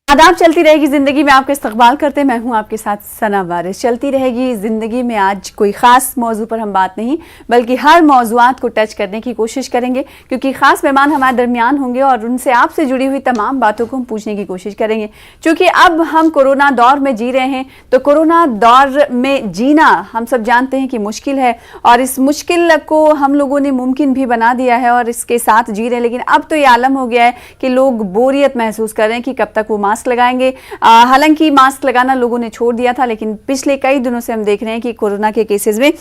आदाब। चलती रहेगी जिंदगी में आपका इस्तकबाल करते, मैं हूं आपके साथ सना वारिस। चलती रहेगी जिंदगी में आज कोई खास मौजू पर हम बात नहीं बल्कि हर मौजूआत को टच करने की कोशिश करेंगे, क्योंकि खास मेहमान हमारे दरमियान होंगे और उनसे आपसे जुड़ी हुई तमाम बातों को हम पूछने की कोशिश करेंगे। क्योंकि अब हम कोरोना दौर में जी रहे हैं, तो कोरोना दौर में जीना हम सब जानते हैं कि मुश्किल है और इस मुश्किल को हम लोगों ने मुमकिन भी बना दिया है और इसके साथ जी रहे हैं। लेकिन अब तो ये आलम हो गया है कि लोग बोरियत महसूस कर रहे हैं कि कब तक वो मास्क लगाएंगे। हालांकि मास्क लगाना लोगों ने छोड़ दिया था, लेकिन पिछले कई दिनों से हम देख रहे हैं कि कोरोना के केसेस में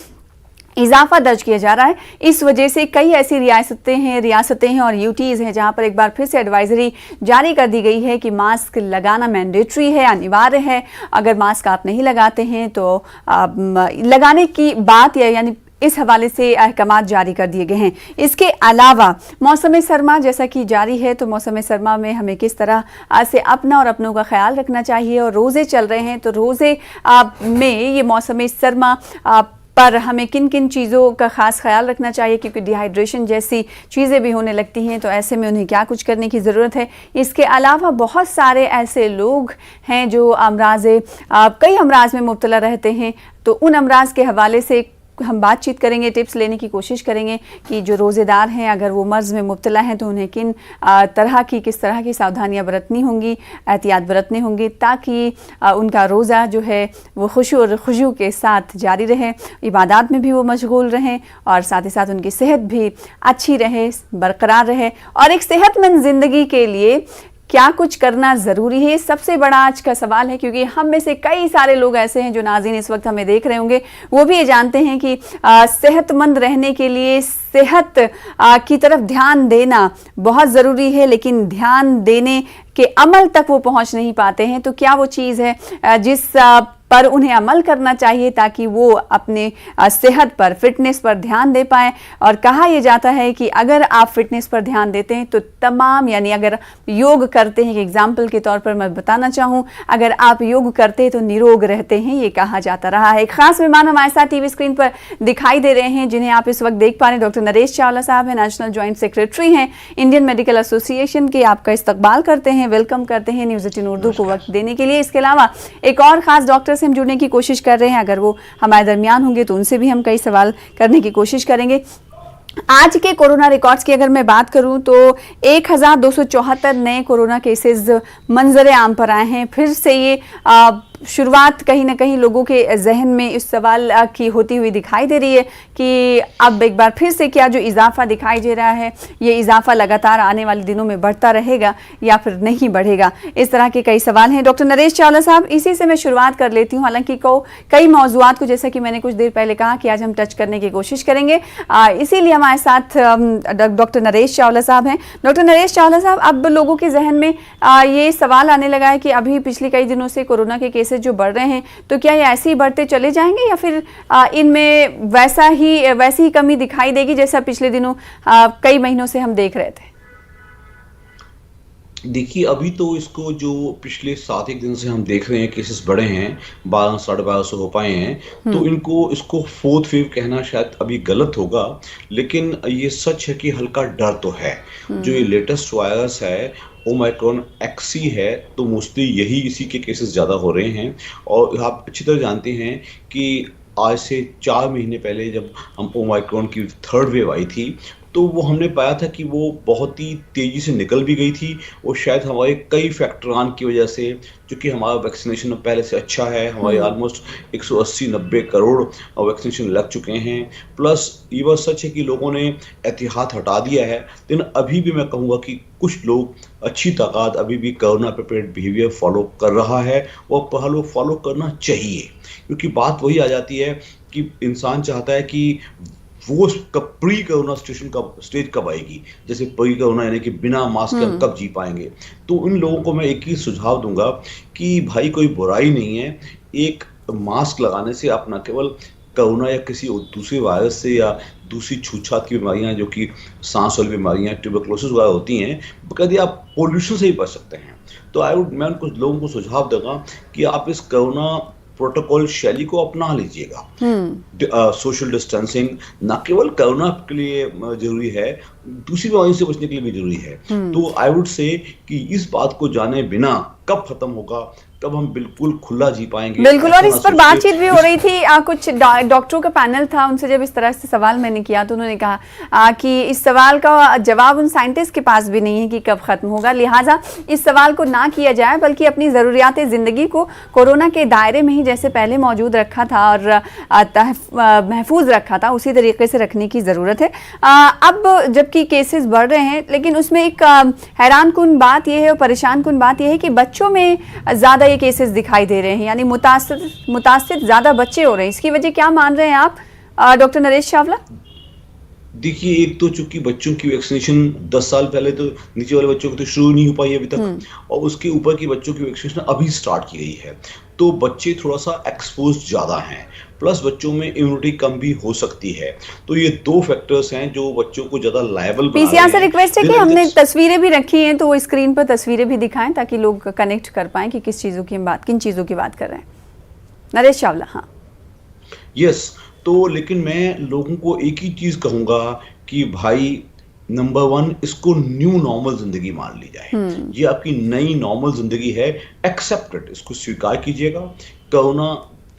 इजाफा दर्ज किया जा रहा है। इस वजह से कई ऐसी रियासतें हैं और यूटीज हैं जहां पर एक बार फिर से एडवाइजरी जारी कर दी गई है कि मास्क लगाना मैंडेटरी है, अनिवार्य है। अगर मास्क आप नहीं लगाते हैं तो लगाने की बात यानी इस हवाले से अहकामात जारी कर दिए गए हैं। इसके अलावा मौसम सरमा जैसा कि जारी है, तो मौसम सरमा में हमें किस तरह से अपना और अपनों का ख्याल रखना चाहिए, और रोज़े चल रहे हैं तो रोज़े में ये मौसम सरमा पर हमें किन किन चीज़ों का ख़ास ख्याल रखना चाहिए, क्योंकि डिहाइड्रेशन जैसी चीज़ें भी होने लगती हैं, तो ऐसे में उन्हें क्या कुछ करने की ज़रूरत है। इसके अलावा बहुत सारे ऐसे लोग हैं जो कई अमराज में मुब्तला रहते हैं, तो उन अमराज के हवाले से हम बातचीत करेंगे, टिप्स लेने की कोशिश करेंगे कि जो रोज़ेदार हैं अगर वो मर्ज़ में मुब्तला हैं तो उन्हें किस तरह की सावधानियां बरतनी होंगी, एहतियात बरतनी होंगी, ताकि उनका रोज़ा जो है वो खुशू और खुशू के साथ जारी रहे, इबादत में भी वो मशगूल रहें और साथ ही साथ उनकी सेहत भी अच्छी रहे, बरकरार रहे। और एक सेहतमंद ज़िंदगी के लिए क्या कुछ करना ज़रूरी है, सबसे बड़ा आज का सवाल है। क्योंकि हम में से कई सारे लोग ऐसे हैं जो नाज़रीन इस वक्त हमें देख रहे होंगे, वो भी ये जानते हैं कि सेहतमंद रहने के लिए सेहत की तरफ ध्यान देना बहुत ज़रूरी है, लेकिन ध्यान देने के अमल तक वो पहुंच नहीं पाते हैं। तो क्या वो चीज़ है जिस पर उन्हें अमल करना चाहिए ताकि वो अपने सेहत पर, फिटनेस पर ध्यान दे पाएँ। और कहा यह जाता है कि अगर आप फिटनेस पर ध्यान देते हैं तो यानी अगर योग करते हैं, एग्जाम्पल के तौर पर मैं बताना चाहूँ, अगर आप योग करते हैं तो निरोग रहते हैं, ये कहा जाता रहा है। एक खास मेहमान हमारे साथ टीवी स्क्रीन पर दिखाई दे रहे हैं, जिन्हें आप इस वक्त देख पा रहे हैं। डॉक्टर नरेश चावला साहब हैं, नेशनल जॉइंट सेक्रेटरी हैं इंडियन मेडिकल एसोसिएशन के। आपका इस्तकबाल करते हैं, वेलकम करते हैं न्यूज़ 18 उर्दू को वक्त देने के लिए। इसके अलावा एक और ख़ास डॉक्टर से हम जुड़ने की कोशिश कर रहे हैं, अगर वो हमारे दरमियान होंगे तो उनसे भी हम कई सवाल करने की कोशिश करेंगे। आज के कोरोना रिकॉर्ड्स की अगर मैं बात करूं तो 1274 नए कोरोना केसेस मंजर आम पर आए हैं। फिर से ये शुरुआत कहीं ना कहीं लोगों के जहन में इस सवाल की होती हुई दिखाई दे रही है कि अब एक बार फिर से क्या जो इजाफा दिखाई दे रहा है, ये इजाफा लगातार आने वाले दिनों में बढ़ता रहेगा या फिर नहीं बढ़ेगा। इस तरह के कई सवाल हैं। डॉक्टर नरेश चावला साहब, इसी से मैं शुरुआत कर लेती हूँ। हालांकि कई मौजूआत को, जैसा कि मैंने कुछ देर पहले कहा, कि आज हम टच करने की कोशिश करेंगे, इसीलिए हमारे साथ डॉक्टर नरेश चावला साहब हैं। डॉक्टर नरेश चावला साहब, अब लोगों के जहन में ये सवाल आने लगा है कि अभी पिछले कई दिनों से कोरोना के जो बढ़ रहे हैं, तो क्या ये ऐसे ही बढ़ते चले जाएंगे या फिर इनमें वैसी ही कमी दिखाई देगी जैसा पिछले दिनों कई महीनों से हम देख रहे थे? देखिए, अभी तो इसको जो पिछले 7-1 दिन से हम देख रहे हैं केसेस बढ़े हैं, 1200-1250 हो पाए हैं, तो इसको फोर्थ वेव कहना शायद अभी गलत होगा, लेकिन ये सच है कि हल्का डर तो है। जो ये लेटेस्ट वायरस है ओमाइक्रॉन XC है, तो मोस्टली इसी के केसेस ज़्यादा हो रहे हैं। और आप अच्छी तरह जानते हैं कि आज से 4 महीने पहले जब हम ओमाइक्रॉन की थर्ड वेव आई थी, तो वो हमने पाया था कि वो बहुत ही तेज़ी से निकल भी गई थी, और शायद हमारे कई फैक्टरान की वजह से, क्योंकि हमारा वैक्सीनेशन पहले से अच्छा है, हमारे ऑलमोस्ट 180-90 करोड़ वैक्सीनेशन लग चुके हैं, प्लस ये बात सच है कि लोगों ने एहतियात हटा दिया है। लेकिन अभी भी मैं कहूँगा कि कुछ लोग, अच्छी तादाद अभी भी कोरोना प्रिपेयर्ड बिहेवियर फॉलो कर रहा है, और फॉलो करना चाहिए। क्योंकि बात वही आ जाती है कि इंसान चाहता है कि वो प्री कोरोना स्टेज कब आएगी, जैसे प्री कोरोना यानी कि बिना मास्क के हम कब जी पाएंगे। तो उन लोगों को मैं एक ही सुझाव दूंगा कि भाई कोई बुराई नहीं है एक मास्क लगाने से। आप न केवल कोरोना या किसी दूसरे वायरस से या दूसरी छूत-छात की बीमारियां, जो कि सांस वाली बीमारियां, ट्यूबरकुलोसिस वगैरह होती हैं, बल्कि आप पोल्यूशन से ही बच सकते हैं। तो मैं उनको लोगों को सुझाव दूंगा कि आप इस कोरोना प्रोटोकॉल शैली को अपना लीजिएगा। सोशल डिस्टेंसिंग ना केवल कोरोना के लिए जरूरी है, दूसरी बीमारियों से बचने के लिए भी जरूरी है। तो आई वुड से कि इस बात को जाने बिना कब खत्म होगा, कब हम बिल्कुल खुला जी पाएंगे। बिल्कुल, और इस पर बातचीत भी हो रही थी। कुछ डॉक्टरों का पैनल था, उनसे जब इस तरह से सवाल मैंने किया तो उन्होंने कहा कि इस सवाल का जवाब उन साइंटिस्ट के पास भी नहीं है कि कब खत्म होगा, लिहाजा इस सवाल को ना किया जाए, बल्कि अपनी ज़रूरियात ज़िंदगी को कोरोना के दायरे में ही जैसे पहले मौजूद रखा था और महफूज रखा था, उसी तरीके से रखने की ज़रूरत है। अब जबकि केसेस बढ़ रहे हैं, लेकिन उसमें एक हैरान कुन बात यह है और परेशान कुन बात यह है कि बच्चों में ज़्यादा ये केसेस दिखाई दे रहे हैं, यानी मुतासिर ज़्यादा बच्चे हो रहे हैं। इसकी वजह क्या मान रहे हैं आप, डॉक्टर नरेश चावला? देखिए, एक तो चूंकि बच्चों की वैक्सीनेशन 10 साल पहले तो नीचे वाले बच्चों की तो शुरू नहीं हो पाई अभी तक, और उसके ऊपर की बच्चों की वैक्सीनेशन अभी स्टार्ट की गई है, तो बच्चे थोड़ा सा एक्सपोज ज़्यादा हैं, प्लस बच्चों में इम्यूनिटी कम भी हो सकती है। तो ये दो फैक्टर्स हैं जो बच्चों को ज़्यादा लायबल बना रहे हैं। पीसीआर से रिक्वेस्ट है कि हमने तस्वीरें भी रखी हैं, तो वो स्क्रीन पर तस्वीरें भी दिखाएं ताकि लोग कनेक्ट कर पाएं कि किन चीज़ों की बात कर रहे हैं। नरेश चावला। हाँ, यस। तो लेकिन मैं लोगों को एक ही चीज़ कहूँगा कि भाई, नंबर 1, इसको न्यू नॉर्मल जिंदगी मान ली जाए। ये आपकी नई नॉर्मल जिंदगी है, एक्सेप्टेड, इसको स्वीकार कीजिएगा। कोरोना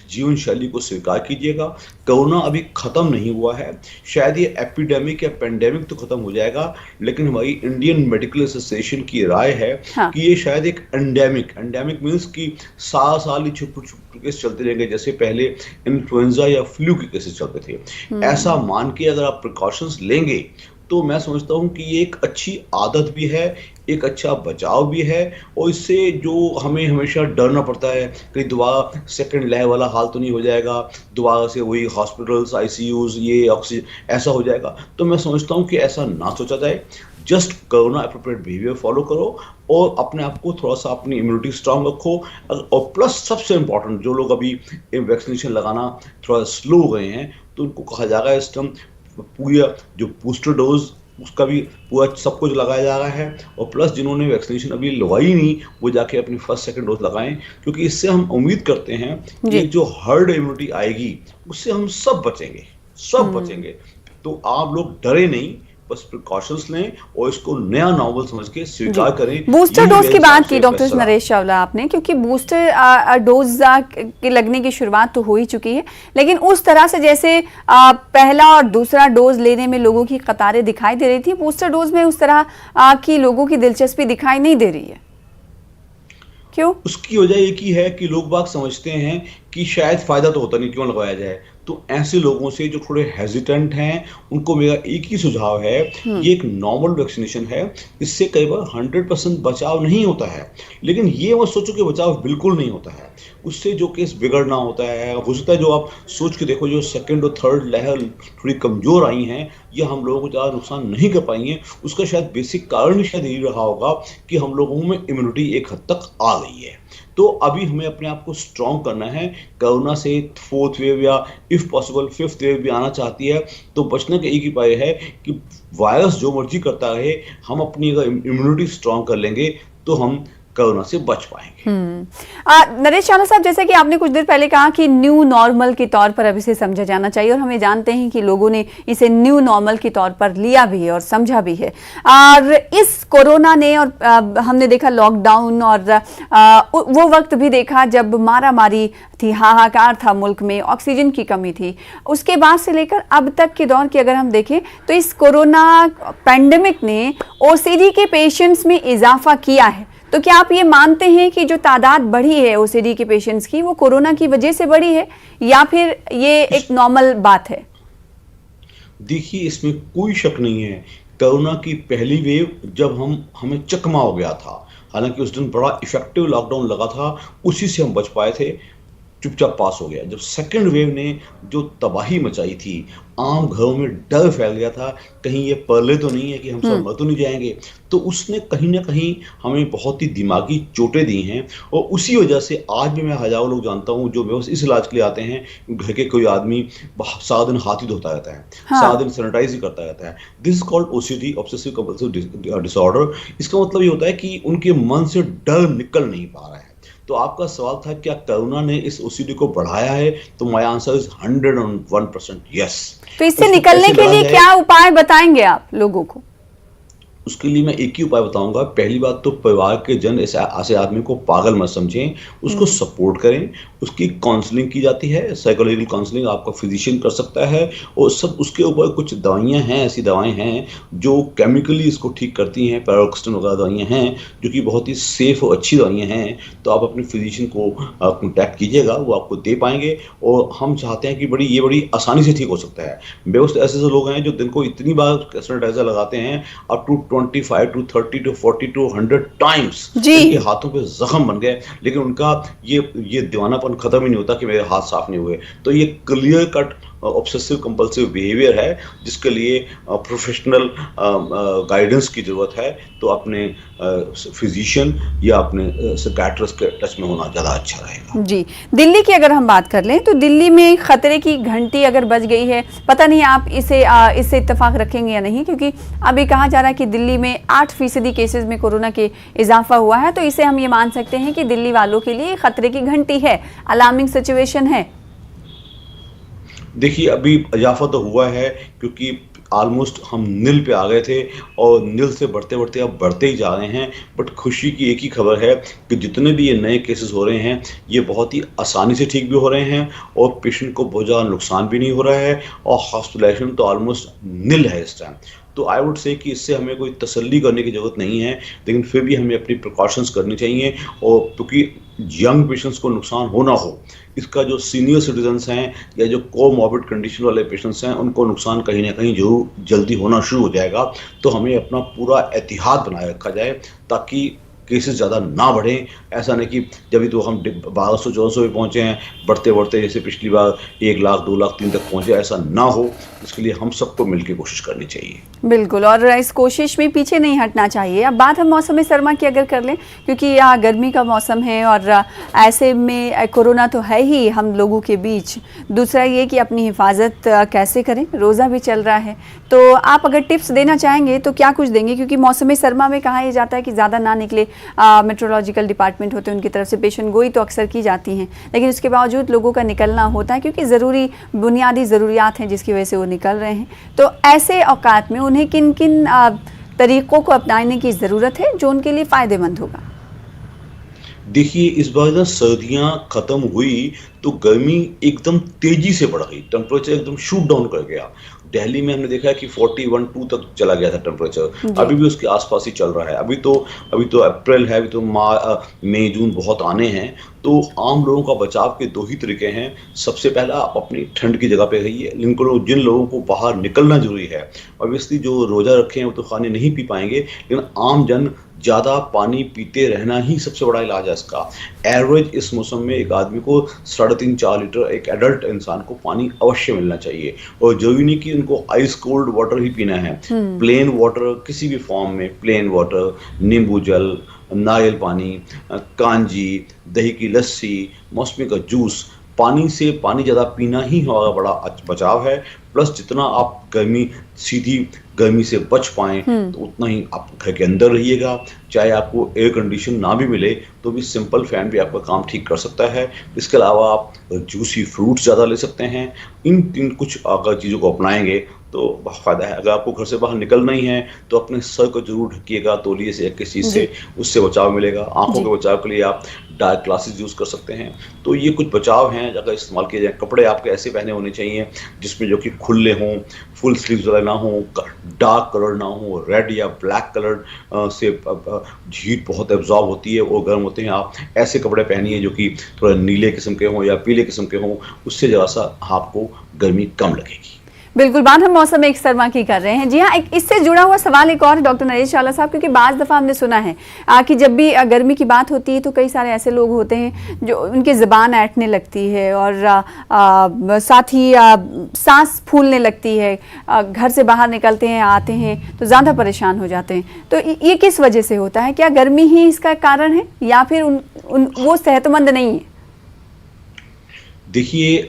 जीवन शैली को स्वीकार कीजिएगा। कोरोना अभी खत्म नहीं हुआ है, शायद ये एपिडेमिक या पेंडेमिक तो खत्म हो जाएगा, लेकिन हमारी इंडियन मेडिकल एसोसिएशन की राय है कि ये शायद एक एंडेमिक मीन्स कि साल ही छुप केस चलते रहेंगे, जैसे पहले इन्फ्लुएंजा या फ्लू के केसेस चलते थे। ऐसा मान के अगर आप प्रिकॉशंस लेंगे तो मैं समझता हूँ कि ये एक अच्छी आदत भी है, एक अच्छा बचाव भी है, और इससे जो हमें हमेशा डरना पड़ता है कि दोबारा सेकंड लहर वाला हाल तो नहीं हो जाएगा, दोबारा से वही हॉस्पिटल्स, आईसीयूज, ये ऑक्सीजन ऐसा हो जाएगा, तो मैं समझता हूँ कि ऐसा ना सोचा जाए। Just corona appropriate behaviour follow करो और अपने आप को थोड़ा सा अपनी इम्यूनिटी स्ट्रांग रखो। और प्लस सबसे इम्पॉर्टेंट, जो लोग अभी वैक्सीनेशन लगाना थोड़ा स्लो हो गए हैं, तो उनको कहा जाएगा इस टाइम पूरा जो बूस्टर डोज उसका भी पूरा सब कुछ लगाया जा रहा है, और प्लस जिन्होंने वैक्सीनेशन अभी लगवाई नहीं वो जाके अपनी फर्स्ट सेकंड डोज लगाएं, क्योंकि इससे हम उम्मीद करते हैं कि जो हर्ड इम्यूनिटी आएगी उससे हम सब बचेंगे। तो आप लोग डरे नहीं, बस प्रिकॉशंस लें और इसको नया नॉर्मल समझ के स्वीकार करें। बूस्टर डोज की बात की डॉक्टर नरेश चावला आपने, क्योंकि बूस्टर डोज के लगने की शुरुआत तो हो ही चुकी है, लेकिन उस तरह से जैसे पहला और दूसरा डोज लेने में लोगों की कतारें दिखाई दे रही थी, बूस्टर डोज में उस तरह की लोगों की दिलचस्पी दिखाई नहीं दे रही है। क्यों? उसकी वजह एक ही है कि लोग बाग समझते हैं कि शायद फायदा तो होता नहीं, क्यों लगवाया जाए। तो ऐसे लोगों से जो थोड़े हेजिटेंट हैं, उनको मेरा एक ही सुझाव है, ये एक नॉर्मल वैक्सीनेशन है, इससे कई बार 100% बचाव नहीं होता है, लेकिन ये मत सोचो कि बचाव बिल्कुल नहीं होता है। उससे जो केस बिगड़ना होता है, हो सकता है जो आप सोच के देखो जो सेकंड और थर्ड लहर थोड़ी कमज़ोर आई हैं, ये हम लोगों को ज़्यादा नुकसान नहीं कर पाएंगे। उसका शायद बेसिक कारण ही शायद यही रहा होगा कि हम लोगों में इम्यूनिटी एक हद तक आ गई है। तो अभी हमें अपने आप को स्ट्रॉन्ग करना है। कोरोना से 4th वेव या इफ़ पॉसिबल 5th वेव भी आना चाहती है, तो बचने का एक ही उपाय है कि वायरस जो मर्जी करता रहे, हम अपनी अगर इम्यूनिटी स्ट्रॉन्ग कर लेंगे तो हम कोरोना से बच पाएंगे। नरेश चावला साहब, जैसे कि आपने कुछ देर पहले कहा कि न्यू नॉर्मल के तौर पर अब इसे समझा जाना चाहिए, और हमें जानते हैं कि लोगों ने इसे न्यू नॉर्मल के तौर पर लिया भी है और समझा भी है। और इस कोरोना ने, और हमने देखा लॉकडाउन, और वो वक्त भी देखा जब मारामारी थी, हाहाकार था मुल्क में, ऑक्सीजन की कमी थी, उसके बाद से लेकर अब तक के दौर की अगर हम देखें तो इस कोरोना पैंडेमिक ने ओसीडी के पेशेंट्स में इजाफा किया है। तो क्या आप ये मानते हैं कि जो तादाद बढ़ी है ओसीडी के पेशेंट्स की, वो कोरोना की वजह से बढ़ी है, या फिर ये एक नॉर्मल बात है? देखिए, इसमें कोई शक नहीं है, कोरोना की पहली वेव जब हमें चकमा हो गया था, हालांकि उस दिन बड़ा इफेक्टिव लॉकडाउन लगा था, उसी से हम बच पाए थे, चुपचाप पास हो गया। जब सेकंड वेव ने जो तबाही मचाई थी, आम घरों में डर फैल गया था, कहीं ये परले तो नहीं है कि हम सब मर तो नहीं जाएंगे, तो उसने कहीं ना कहीं हमें बहुत ही दिमागी चोटें दी हैं। और उसी वजह से आज भी मैं हजारों लोग जानता हूँ जो बस इस इलाज के लिए आते हैं, घर के कोई आदमी सारा दिन हाथ ही धोता रहता है, सारा दिन सैनिटाइज ही करता रहता है। This is called OCD, obsessive compulsive disorder. इसका मतलब ये होता है कि उनके मन से डर निकल नहीं पा रहा है। तो आपका सवाल था क्या कोरोना ने इस ओसीडी को बढ़ाया है? तो माय आंसर इज 101% यस। तो इससे इसको निकलने कैसे के लड़ा लिए जाए? क्या उपाय बताएंगे आप लोगों को? उसके लिए मैं एक ही उपाय बताऊंगा। पहली बात तो परिवार के जन ऐसे आदमी को पागल मत समझें, उसको सपोर्ट करें। उसकी काउंसलिंग की जाती है, साइकोलॉजिकल काउंसलिंग आपका फिजिशियन कर सकता है। और सब उसके ऊपर कुछ दवाइयां हैं, ऐसी दवाएं हैं जो केमिकली इसको ठीक करती हैं। पैरोक्सिन वगैरह दवाइयां हैं जो कि बहुत ही सेफ और अच्छी दवाइयां हैं। तो आप अपने फिजिशियन को कॉन्टैक्ट कीजिएगा, वो आपको दे पाएंगे। और हम चाहते हैं कि बड़ी आसानी से ठीक हो सकता है। बेहोश ऐसे ऐसे लोग हैं जो दिन को इतनी बार सैनिटाइजर लगाते हैं, up to 25 to 30 to 40 to 100 times जी। इनके हाथों पे जख्म बन गए, लेकिन उनका ये दीवानापन खत्म ही नहीं होता कि मेरे हाथ साफ नहीं हुए। तो ये clear cut obsessive compulsive behaviour है, जिसके लिए प्रोफेशनल गाइडेंस की ज़रूरत है। तो अपने फिजिशियन या अपने साइकियाट्रिस्ट के टच में होना ज़्यादा अच्छा रहेगा। जी, दिल्ली की अगर हम बात कर लें तो दिल्ली में खतरे की घंटी अगर बज गई है, पता नहीं आप इससे इत्तेफाक रखेंगे या नहीं, क्योंकि अभी कहा जा रहा है कि दिल्ली में 8% केसेस में कोरोना के इजाफा हुआ है। तो इसे हम ये मान सकते हैं कि दिल्ली वालों के लिए खतरे की घंटी है, अलार्मिंग सिचुएशन है। देखिए, अभी इजाफा तो हुआ है क्योंकि ऑलमोस्ट हम नील पे आ गए थे और नील से बढ़ते बढ़ते अब बढ़ते ही जा रहे हैं। बट खुशी की एक ही खबर है कि जितने भी ये नए केसेस हो रहे हैं, ये बहुत ही आसानी से ठीक भी हो रहे हैं और पेशेंट को बहुत ज़्यादा नुकसान भी नहीं हो रहा है और हॉस्पिटलाइजेशन तो ऑलमोस्ट नील है इस टाइम। तो आई वुड से कि इससे हमें कोई तसल्ली करने की ज़रूरत नहीं है, लेकिन फिर भी हमें अपनी प्रिकॉशंस करनी चाहिए। और क्योंकि यंग पेशेंट्स को नुकसान हो ना हो, इसका जो सीनियर सिटीजन्स हैं या जो कोमॉर्बिड कंडीशन वाले पेशेंट्स हैं, उनको नुकसान कहीं ना कहीं जरूर जल्दी होना शुरू हो जाएगा। तो हमें अपना पूरा एहतियात बनाए रखा जाए ताकि केसेस ज़्यादा ना बढ़ें। ऐसा नहीं कि जब तो हम 1200-1400 पे पहुँचे हैं, बढ़ते बढ़ते जैसे पिछली बार 1 लाख 2 लाख 3 तक पहुँचे, ऐसा ना हो। इसके लिए हम सबको मिलकर कोशिश करनी चाहिए। बिल्कुल, और इस कोशिश में पीछे नहीं हटना चाहिए। अब बात हम मौसम सरमा की अगर कर लें, क्योंकि यहाँ गर्मी का मौसम है और ऐसे में कोरोना तो है ही हम लोगों के बीच। दूसरा ये कि अपनी हिफाजत कैसे करें, रोज़ा भी चल रहा है। तो आप अगर टिप्स देना चाहेंगे तो क्या कुछ देंगे? क्योंकि मौसम सरमा में कहा यह जाता है कि ज़्यादा ना निकले। मेट्रोलॉजिकल डिपार्टमेंट होते हैं, उनकी तरफ से पेशन गोई तो अक्सर की जाती हैं, लेकिन उसके बावजूद लोगों का निकलना होता है क्योंकि ज़रूरी बुनियादी ज़रूरियात हैं जिसकी वजह से वो निकल रहे हैं। तो ऐसे औकात में उन्हें किन किन तरीक़ों को अपनाने की ज़रूरत है जो उनके लिए फ़ायदेमंद होगा? देखिए, इस बार ना सर्दियाँ ख़त्म हुई तो गर्मी एकदम तेज़ी से बढ़ गई, टेम्परेचर एकदम शूट डाउन कर गया। दिल्ली में हमने देखा है कि 41-2 तक चला गया था टेम्परेचर, अभी भी उसके आसपास ही चल रहा है। अभी तो अप्रैल है, अभी तो मई जून बहुत आने हैं। तो आम लोगों का बचाव के 2 ही तरीके हैं। सबसे पहला, आप अपनी ठंड की जगह पे रहिए। जिन लोगों को बाहर निकलना जरूरी है, ऑब्वियसली जो रोज़ा रखे हैं वो तो खाने नहीं पी पाएंगे, लेकिन आम जन ज़्यादा पानी पीते रहना ही सबसे बड़ा इलाज है इसका। एवरेज इस मौसम में एक आदमी को 3.5-4 लीटर, एक एडल्ट इंसान को पानी अवश्य मिलना चाहिए। और जरूरी नहीं कि उनको आइस कोल्ड वाटर ही पीना है। प्लेन वाटर किसी भी फॉर्म में, प्लेन वाटर, नींबू जल, नारियल पानी, कांजी, दही की लस्सी, मौसमी का जूस, पानी ज़्यादा पीना ही हमारा बड़ा बचाव है। प्लस जितना आप सीधी गर्मी से बच पाएँ तो उतना ही आप घर के अंदर रहिएगा। चाहे आपको एयर कंडीशन ना भी मिले तो भी सिंपल फैन भी आपका काम ठीक कर सकता है। इसके अलावा आप जूसी फ्रूट्स ज़्यादा ले सकते हैं। इन कुछ अगर चीज़ों को अपनाएंगे तो बहुत फ़ायदा है। अगर आपको घर से बाहर निकलना ही है तो अपने सर को जरूर ढकिएगा तौलिए से या किसी चीज़ से, उससे बचाव मिलेगा। आंखों के बचाव के लिए आप डार्क ग्लासेस यूज़ कर सकते हैं। तो ये कुछ बचाव हैं अगर इस्तेमाल किए जाए। कपड़े आपके ऐसे पहने होने चाहिए जिसमें जो कि खुले हों, फुल स्लीव्स वाले ना हो, डार्क कलर ना हो, रेड या ब्लैक कलर से हीट बहुत एब्जॉर्ब होती है और गर्म होते हैं। आप ऐसे कपड़े पहनिए जो कि थोड़ा नीले किस्म के हों या पीले किस्म के हों, उससे ज़रा सा आपको गर्मी कम लगेगी। बिल्कुल, बात हम मौसम सरमा की कर रहे हैं। जी हाँ, इससे जुड़ा हुआ सवाल एक और डॉक्टर नरेश चावला साहब, क्योंकि बाज़ दफ़ा हमने सुना है कि जब भी गर्मी की बात होती है तो कई सारे ऐसे लोग होते हैं जो उनकी ज़बान ऐंठने लगती है और साथ ही सांस फूलने लगती है। घर से बाहर निकलते हैं, आते हैं तो ज़्यादा परेशान हो जाते हैं। तो ये किस वजह से होता है? क्या गर्मी ही इसका कारण है या फिर वो सेहतमंद नहीं है? देखिए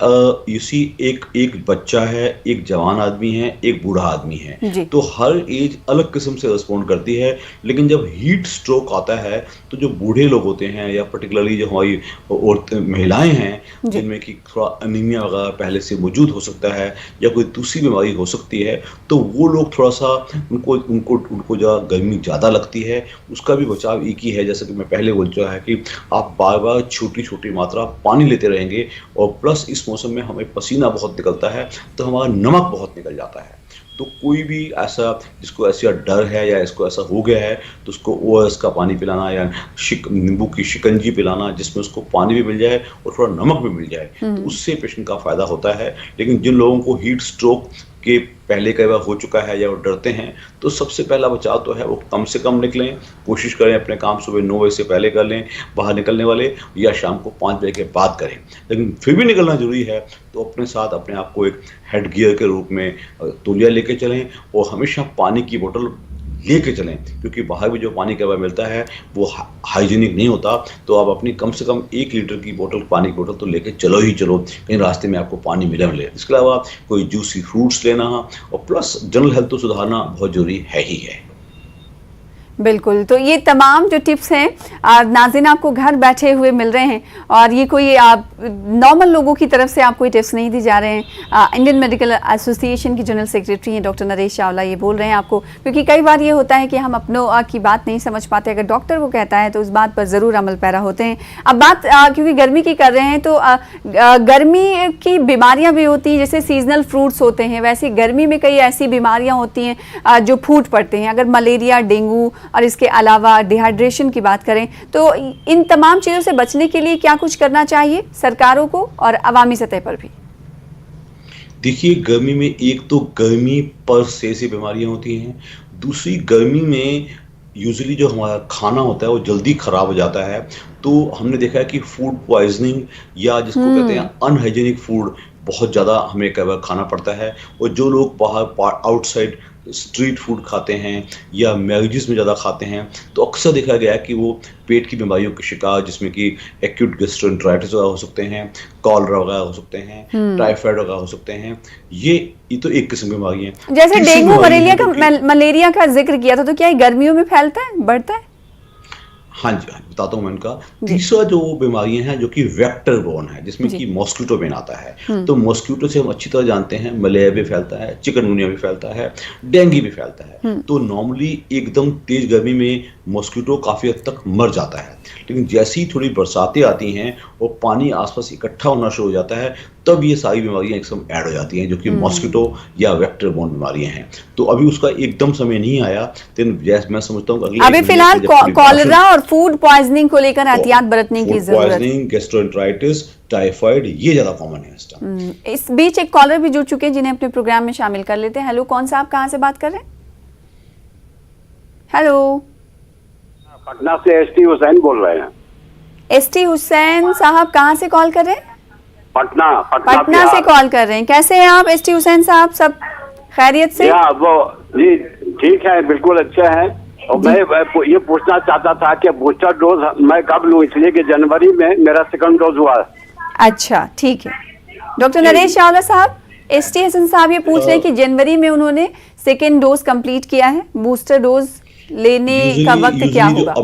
यू सी एक एक बच्चा है, एक जवान आदमी है, एक बूढ़ा आदमी है, जी। तो हर एज अलग किस्म से रिस्पॉन्ड करती है। लेकिन जब हीट स्ट्रोक आता है तो जो बूढ़े लोग होते हैं या पर्टिकुलरली जो हमारी औरतें महिलाएं हैं जी। जिनमें कि थोड़ा अनीमिया वगैरह पहले से मौजूद हो सकता है या कोई दूसरी बीमारी हो सकती है, तो वो लोग थोड़ा सा उनको उनको उनको जो गर्मी ज़्यादा लगती है, उसका भी बचाव एक ही है। जैसे कि मैं पहले बोल चुका है कि आप बार बार छोटी छोटी मात्रा पानी लेते रहेंगे, और प्लस इस मौसम में हमें पसीना बहुत निकलता है, तो हमारा नमक बहुत निकल जाता है। तो कोई भी ऐसा जिसको ऐसा डर है या इसको ऐसा हो गया है, तो उसको ओआरएस का पानी पिलाना या नींबू की शिकंजी पिलाना जिसमें उसको पानी भी मिल जाए और थोड़ा नमक भी मिल जाए, तो उससे पेशेंट का फ़ायदा होता है। लेकिन जिन लोगों को हीट स्ट्रोक के पहले कई बार हो चुका है या वो डरते हैं, तो सबसे पहला बचाव तो है वो कम से कम निकलें, कोशिश करें अपने काम सुबह 9 बजे से पहले कर लें बाहर निकलने वाले, या शाम को 5 बजे के बाद करें। लेकिन फिर भी निकलना ज़रूरी है तो अपने साथ अपने आप को एक हेड गियर के रूप में तौलिया लेके चलें, और हमेशा पानी की बोतल लेके चलें, क्योंकि बाहर भी जो पानी कई बार मिलता है वो हाइजीनिक नहीं होता। तो आप अपनी कम से कम 1 लीटर की बोतल, पानी की बोतल तो लेके चलो ही चलो, कहीं रास्ते में आपको पानी मिले। इसके अलावा कोई जूसी फ्रूट्स लेना, और प्लस जनरल हेल्थ तो सुधारना बहुत ज़रूरी है ही है। बिल्कुल, तो ये तमाम जो टिप्स हैं नाज़रीन आपको घर बैठे हुए मिल रहे हैं, और ये कोई नॉर्मल लोगों की तरफ से आपको ये टिप्स नहीं दी जा रहे हैं। इंडियन मेडिकल एसोसिएशन की जनरल सेक्रेटरी हैं डॉक्टर नरेश चावला ये बोल रहे हैं आपको, क्योंकि कई बार ये होता है कि हम अपनों की बात नहीं समझ पाते। अगर डॉक्टर वो कहता है तो उस बात पर ज़रूर अमल पैरा होते हैं। अब बात क्योंकि गर्मी की कर रहे हैं, तो गर्मी की बीमारियाँ भी होती हैं, जैसे सीजनल फ्रूट्स होते हैं, वैसे गर्मी में कई ऐसी बीमारियाँ होती हैं जो फूट पड़ते हैं। अगर मलेरिया, डेंगू और इसके अलावा डिहाइड्रेशन की बात करें, तो इन तमाम चीज़ों से बचने के लिए क्या कुछ करना चाहिए सरकारों को और अवामी सतह पर भी? देखिए, गर्मी में एक तो गर्मी पर से बीमारियां होती हैं, दूसरी गर्मी में यूजुअली जो हमारा खाना होता है वो जल्दी खराब हो जाता है। तो हमने देखा है कि फूड पॉइजनिंग या जिसको कहते हैं अनहाइजीनिक फूड बहुत ज़्यादा हमें कई बार खाना पड़ता है। और जो लोग बाहर आउटसाइड स्ट्रीट फूड खाते हैं या मैगजीज में ज़्यादा खाते हैं, तो अक्सर देखा गया है कि वो पेट की बीमारियों के शिकार, जिसमें कि एक्यूट गैस्ट्रोएंटेराइटिस वगैरह हो सकते हैं, कॉलरा वगैरह हो सकते हैं, टाइफाइड वगैरह हो सकते हैं। ये तो एक किस्म की बीमारी है। जैसे डेंगू, मलेरिया का जिक्र किया था, तो क्या ये गर्मियों में फैलता है, बढ़ता है? हाँ जी, बताता हूँ मैं इनका। तीसरा जो बीमारियां हैं जो कि वेक्टर बोर्न है, जिसमें कि मॉस्किटो बेन आता है। तो मॉस्किटो से हम अच्छी तरह जानते हैं मलेरिया भी फैलता है, चिकनगुनिया भी फैलता है, डेंगू भी फैलता है। तो नॉर्मली एकदम तेज गर्मी में मॉस्किटो काफ़ी हद तक मर जाता है, लेकिन जैसी थोड़ी बरसातें आती हैं और पानी आसपास इकट्ठा होना शुरू हो जाता है, तब ये सारी बीमारियां एकदम ऐड हो जाती हैं, जो कि मॉस्किटो या वेक्टर बोर्न बीमारियां हैं। तो अभी उसका एकदम समय नहीं आया, लेकिन मैं समझता हूँ अभी फिलहाल कॉलरा और फूड पॉइजनिंग को लेकर एहतियात बरतने की जरूरत है। गैस्ट्रोएंटेराइटिस, टाइफाइड, ये ज्यादा कॉमन है इस टाइम। इस बीच एक कॉलर भी जुड़ चुके हैं जिन्हें अपने प्रोग्राम में शामिल कर लेते हैं। हेलो, कौन सा, आप कहाँ से बात कर रहे हैं? हेलो, पटना से एसटी हुसैन बोल रहे हैं। एसटी हुसैन साहब कहाँ से कॉल कर रहे हैं? पटना से कॉल कर रहे हैं। कैसे हैं आप एसटी हुसैन साहब? सब खैरियत से? वो जी ठीक है, बिल्कुल अच्छा है। और मैं ये पूछना चाहता था कि बूस्टर डोज मैं कब लूँ, इसलिए कि जनवरी में मेरा सेकंड डोज हुआ। अच्छा, ठीक है। डॉक्टर नरेश चावला साहब, एसटी हसन साहब ये पूछ रहे हैं कि जनवरी में उन्होंने सेकेंड डोज कंप्लीट किया है, बूस्टर डोज लेने का वक्त क्या होगा?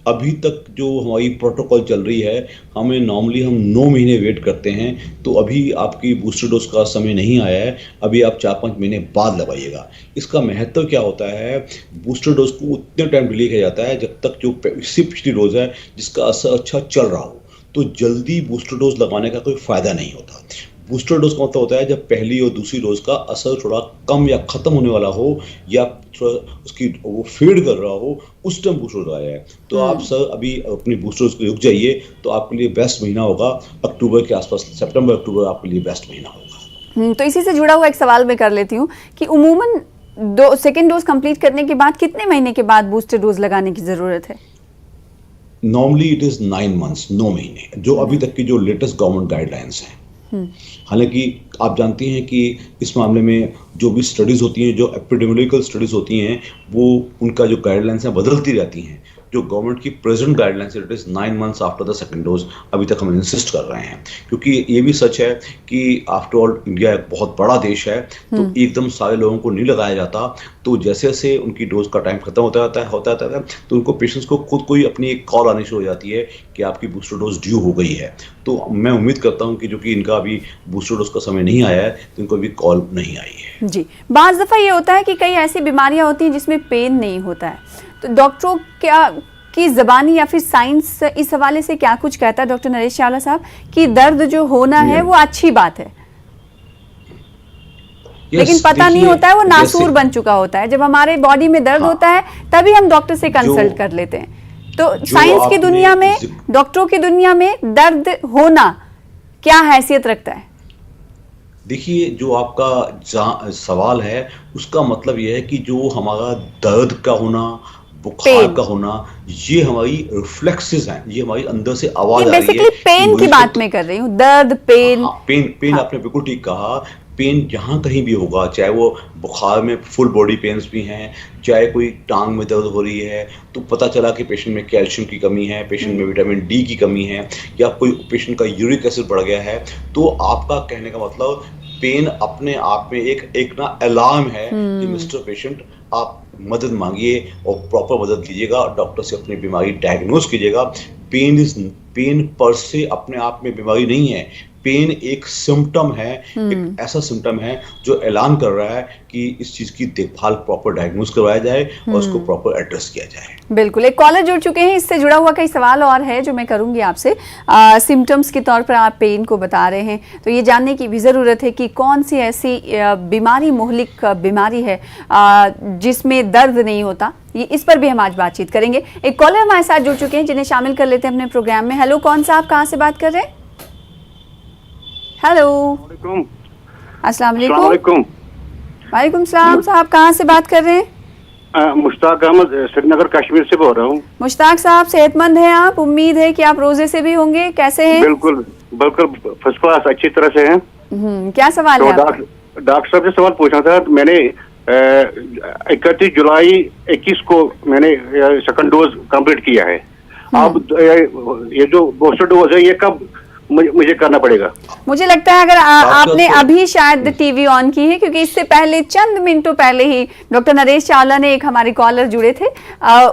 अभी तक जो हमारी प्रोटोकॉल चल रही है, हमें नॉर्मली हम 9 महीने वेट करते हैं, तो अभी आपकी बूस्टर डोज का समय नहीं आया है, अभी आप 4-5 महीने बाद लगाइएगा। इसका महत्व क्या होता है, बूस्टर डोज को उतने टाइम डिले किया जाता है जब तक जो पिछली डोज है जिसका असर अच्छा चल रहा हो। तो जल्दी बूस्टर डोज लगाने का कोई फ़ायदा नहीं होता। बूस्टर डोज का मतलब होता है जब पहली और दूसरी डोज का असर थोड़ा कम या ख़त्म होने वाला हो, या थोड़ा उसकी वो फेड कर रहा हो, उस टाइम बूस्टर डोज आया है। तो आप सर अभी अपनी बूस्टर डोज को रुक जाइए, तो आपके लिए बेस्ट महीना होगा अक्टूबर के आसपास, सितंबर अक्टूबर आपके लिए बेस्ट महीना होगा। तो इसी से जुड़ा हुआ एक सवाल मैं कर लेती हूँ कि उमूमन सेकेंड डोज कंप्लीट करने के बाद कितने महीने के बाद बूस्टर डोज लगाने की ज़रूरत है? नॉर्मली इट इज़ 9 मंथ्स, 9 महीने, जो अभी तक की जो लेटेस्ट गवर्नमेंट गाइडलाइंस हैं। हालांकि आप जानती हैं कि इस मामले में जो भी स्टडीज़ होती हैं, जो एपिडेमियोलॉजिकल स्टडीज़ होती हैं, वो उनका जो गाइडलाइंस है बदलती रहती हैं। जो गवर्नमेंट की present guidelines it is 9 months after the second dose, अभी तक हम इंसिस्ट कर रहे हैं, क्योंकि ये भी सच है कि आफ्टर ऑल इंडिया एक बहुत बड़ा देश है, तो एकदम सारे लोगों को नहीं लगाया जाता। तो जैसे जैसे उनकी डोज का टाइम खत्म होता है तो उनको पेशेंट्स को खुद को ही अपनी एक कॉल आनी शुरू हो जाती है कि आपकी बूस्टर डोज ड्यू हो गई है। तो मैं उम्मीद करता हूँ कि जो कि इनका अभी बूस्टर डोज का समय नहीं आया है, तो इनको अभी कॉल नहीं आई है। जी, बाज़ दफ़ा ये होता है कि कई ऐसी बीमारियां होती हैं जिसमें पेन नहीं होता है, तो डॉक्टरों की ज़बानी या फिर साइंस इस हवाले से क्या कुछ कहता है डॉक्टर नरेश चावला साहब कि दर्द जो होना है वो अच्छी बात है, लेकिन पता नहीं होता है वो नासूर बन चुका होता है। जब हमारे बॉडी में दर्द होता है तभी हम डॉक्टर से कंसल्ट कर लेते हैं। तो साइंस की दुनिया में, डॉक्टरों की दुनिया में दर्द होना क्या हैसियत रखता है? देखिए, जो आपका सवाल है उसका मतलब यह है कि जो हमारा दर्द का होना, बुखार का होना, ये हमारी रिफ्लेक्सेस हैं, ये हमारी अंदर से आवाज आ रही है। बेसिकली पेन की बात मैं कर रही हूँ, दर्द, पेन। पेन आपने बिल्कुल ठीक कहा। पेन जहाँ कहीं भी होगा, चाहे वो बुखार में फुल बॉडी पेन्स भी हैं, चाहे कोई टांग में दर्द हो रही है, तो पता चला कि पेशेंट में कैल्शियम की कमी है, पेशेंट में विटामिन डी की कमी है, या कोई पेशेंट का यूरिक एसिड बढ़ गया है, तो आपका कहने का मतलब पेन अपने आप में एक ना अलार्म है कि मिस्टर पेशेंट आप मदद मांगिए और प्रॉपर मदद लीजिएगा, डॉक्टर से अपनी बीमारी डायग्नोज कीजिएगा। पेन पर से अपने आप में बीमारी नहीं है, पेन एक सिम्टम है, एक ऐसा सिम्टम है जो ऐलान कर रहा है कि इस चीज की देखभाल प्रॉपर डायग्नोज करवाया जाए और उसको प्रॉपर एड्रेस किया जाए। बिल्कुल, एक कॉलर जुड़ चुके हैं, इससे जुड़ा हुआ कई सवाल और है जो मैं करूंगी आपसे। सिम्टम्स के तौर पर आप पेन को बता रहे हैं, तो ये जानने की भी ज़रूरत है कि कौन सी ऐसी बीमारी, मोहलिक बीमारी है जिसमें दर्द नहीं होता, ये इस पर भी हम आज बातचीत करेंगे। एक कॉलर हमारे साथ जुड़ चुके हैं जिन्हें शामिल कर लेते हैं अपने प्रोग्राम में। हेलो, कौन सा, आप कहाँ से बात कर रहे हैं? हेलो, अस्सलाम वालेकुम। वालेकुम सलाम साहब, कहाँ से बात कर रहे हैं? मुश्ताक अहमद, श्रीनगर कश्मीर से बोल रहा हूँ। मुश्ताक साहब, सेहतमंद हैं आप? उम्मीद है कि आप रोजे से भी होंगे, कैसे हैं? बिल्कुल बिल्कुल फर्स्ट क्लास, अच्छी तरह से हैं। क्या सवाल है आपका? डॉक्टर साहब से सवाल पूछना था। मैंने 31 जुलाई 21 को मैंने सेकंड डोज कंप्लीट किया है। अब ये जो बूस्टर डोज है ये कब मुझे करना पड़ेगा? मुझे लगता है अगर आपने अभी शायद टीवी ऑन की है, क्योंकि इससे पहले चंद मिनटों पहले ही डॉक्टर नरेश चावला ने, एक हमारे कॉलर जुड़े थे,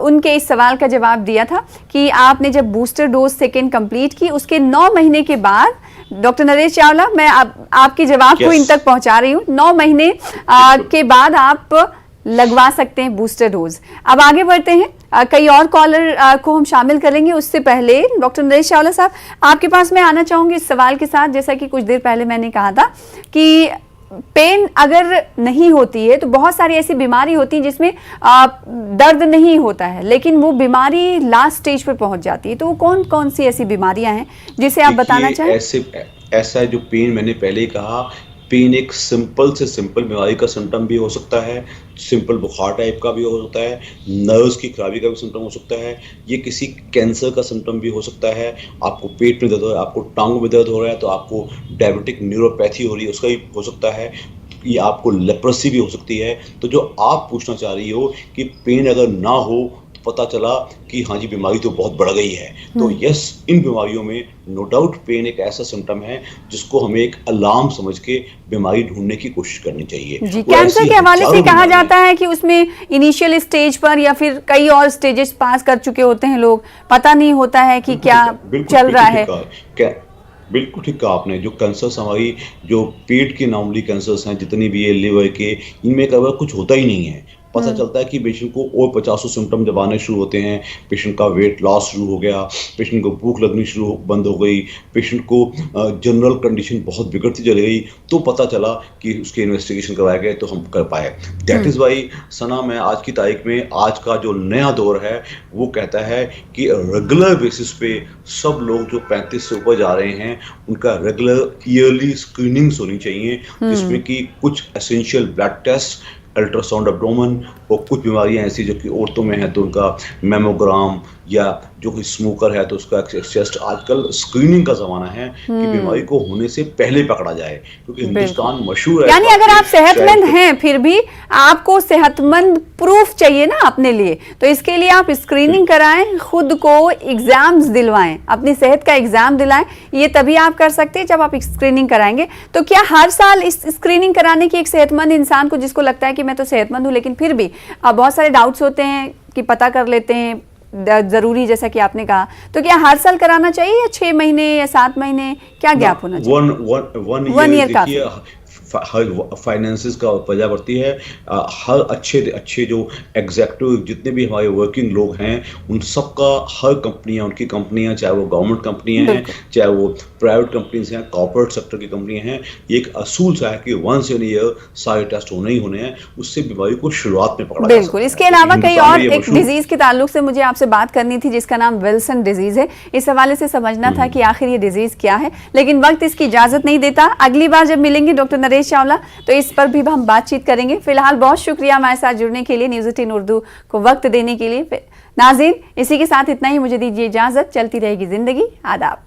उनके इस सवाल का जवाब दिया था कि आपने जब बूस्टर डोज सेकेंड कंप्लीट की उसके 9 महीने के बाद, डॉक्टर नरेश चावला मैं आपके जवाब को इन तक पहुंचा रही हूँ, 9 महीने के बाद आप लगवा सकते हैं बूस्टर डोज। अब आगे बढ़ते हैं, कई और कॉलर को हम शामिल करेंगे। उससे पहले डॉक्टर नरेश चावला साहब, आपके पास मैं आना चाहूंगी इस सवाल के साथ। जैसा कि कुछ देर पहले मैंने कहा था कि पेन अगर नहीं होती है तो बहुत सारी ऐसी बीमारी होती है जिसमें दर्द नहीं होता है, लेकिन वो बीमारी लास्ट स्टेज पर पहुंच जाती है। तो वो कौन कौन सी ऐसी बीमारियां हैं जिसे आप बताना चाहें? ऐसा है, जो पेन मैंने पहले ही कहा, पेन एक सिंपल से सिंपल बीमारी का सिम्टम भी हो सकता है, सिंपल बुखार टाइप का भी हो सकता है, नर्व्स की खराबी का भी सिम्टम हो सकता है, ये किसी कैंसर का सिम्टम भी हो सकता है। आपको पेट में दर्द हो रहा है, आपको टांगों में दर्द हो रहा है तो आपको डायबिटिक न्यूरोपैथी हो रही है, उसका भी हो सकता है, ये आपको लेप्रोसी भी हो सकती है। तो जो आप पूछना चाह रही हो कि पेन अगर ना हो तो पता चला कि हाँ जी बीमारी तो बहुत बढ़ गई है, तो यस, इन बीमारियों में नो डाउट पेन एक ऐसा सिम्टम है जिसको हमें एक अलार्म समझ के बीमारी ढूंढने की कोशिश करनी चाहिए। जी, कैंसर के हवाले से कहा जाता है कि उसमें इनिशियल स्टेज पर या फिर कई और स्टेजेस पास कर चुके होते हैं लोग, पता नहीं होता है कि क्या चल रहा है। बिल्कुल ठीक कहा आपने। जो कैंसर्स हमारी, जो पेट के नॉर्मली कैंसर्स हैं, जितनी भी ये लिवर के, इनमें कभी कुछ होता ही नहीं है। पता चलता है कि पेशेंट को और 50 सिम्टम जब आने शुरू होते हैं, पेशेंट का वेट लॉस शुरू हो गया, पेशेंट को भूख लगनी बंद हो गई, पेशेंट को जनरल कंडीशन बहुत बिगड़ती चली गई, तो पता चला कि उसके इन्वेस्टिगेशन करवाए गए तो हम कर पाए। दैट इज़ वाई सना, मैं आज की तारीख में, आज का जो नया दौर है वो कहता है कि रेगुलर बेसिस पे सब लोग जो 35 से ऊपर जा रहे हैं उनका रेगुलर ईयरली स्क्रीनिंग्स होनी चाहिए, जिसमें कि कुछ essential blood test, ultrasound abdomen, और कुछ बीमारियां ऐसी जो कि औरतों में है तो उनका मेमोग्राम, या जो कोई स्मोकर है तो उसका चेस्ट। आजकल स्क्रीनिंग का जमाना है कि बीमारी को होने से पहले पकड़ा जाए, क्योंकि हिंदुस्तान मशहूर है। यानी अगर आप सेहतमंद हैं फिर भी आपको सेहतमंद प्रूफ चाहिए ना अपने लिए, तो इसके लिए आप स्क्रीनिंग कराएं, खुद को एग्जाम्स दिलवाएं, अपनी सेहत का एग्जाम दिलाएं। ये तभी आप कर सकते हैं जब आप स्क्रीनिंग कराएंगे। तो क्या हर साल इस स्क्रीनिंग कराने की एक सेहतमंद इंसान को, जिसको लगता है कि मैं तो सेहतमंद हूं लेकिन फिर भी बहुत सारे डाउट्स होते हैं कि पता कर लेते हैं जरूरी, जैसा कि आपने कहा, तो क्या हर साल कराना चाहिए या 6 महीने या 7 महीने, क्या गैप होना चाहिए? वन ईयर काफी। हर फाइनेंसेस का वजह पड़ती है। हर अच्छे जो एग्जेक्टिव जितने भी हमारे वर्किंग लोग हैं उन सबका, हर कंपनियां, उनकी कंपनियां, चाहे वो गवर्नमेंट कंपनियां हैं, चाहे वो प्राइवेट कंपनीज हैं, कॉर्पोरेट सेक्टर की कंपनियां हैं, एक असूल सा है कि वंस इन ईयर सारे टेस्ट होने ही होने हैं, उससे बीमारी को शुरुआत में पकड़ा जा सकता है। बिल्कुल। इसके अलावा कई और एक डिजीज के ताल्लुक से मुझे आपसे बात करनी थी जिसका नाम विल्सन डिजीज है। इस हवाले से समझना था कि आखिर ये डिजीज क्या है, लेकिन वक्त इसकी इजाजत नहीं देता। अगली बार जब मिलेंगे डॉक्टर नरेश चावला तो इस पर भी हम बातचीत करेंगे। फिलहाल बहुत शुक्रिया हमारे साथ जुड़ने के लिए, न्यूज़ 18 उर्दू को वक्त देने के लिए। नाज़रीन, इसी के साथ इतना ही, मुझे दीजिए इजाजत। चलती रहेगी जिंदगी। आदाब।